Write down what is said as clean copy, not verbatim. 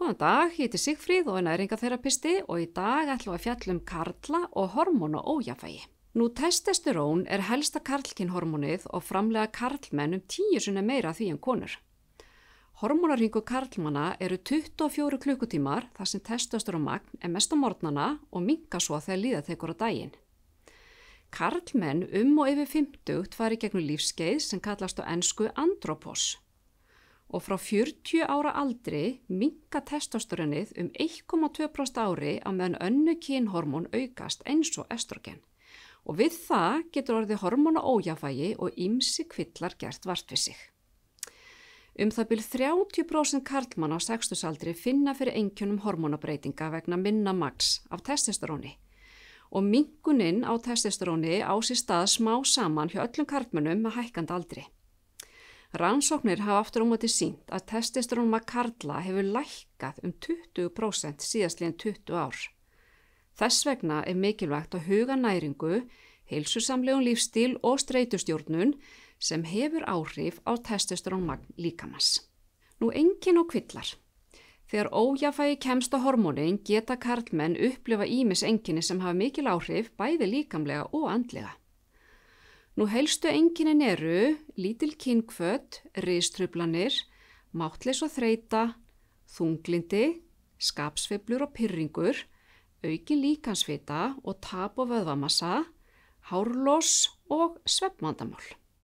Góðan dag, ég heiti Sigfríð og er næringaþerapisti og í dag ætlum við að fjalla um karla og hormóna ójafnvægi. Testosterón er helsta karlkynhormónið og framleiða karlmenn 10 sinnum meira því en konur. Hormónarhringur karlmanna eru 24 klukkutímar þar sem testosterónmagn er mest á morgnana og minnkar svo þegar líða tekur á daginn. Karlmenn og yfir 50 fara í gegnum lífskeið sem kallast á ensku andrópos. Og frá 40 ára aldri minnkar testosterónið 1,2% ári á meðan önnur kynhormón aukast eins og estrogen. Og við það getur orðið hormóna ójafnvægi og ýmsir kvillar gert vart við sig. Það bil 30% karlmanna á 60-aldri finna fyrir einkennum hormónabreytinga vegna minna magns af testosteróni. Og minnkunin á testosteróni á sér stað smá saman hjá öllum karlmönnum með hækkandi aldri. Rannsóknir hafa aftur á móti sýnt að testosterónmagn karla hefur lækkað 20% síðastliðin 20 ár. Þess vegna er mikilvægt að huga næringu, heilsusamlegum lífsstíl og streitustjórnun sem hefur áhrif á testosterónmagn líkamans. Einkenni og kvillar. Þegar ójafnvægi kemst á hormónin geta karlmenn upplifa ýmis einkenni sem hafa mikil áhrif bæði líkamlega og andlega. Helstu einkennin eru lítil kynhvöt, ristruflanir, máttleysi og þreyta, þunglindi, skapsveiflur og pirringur, aukin líkamsfita og tap og vöðvamassa, hárlos og svefnvandamál.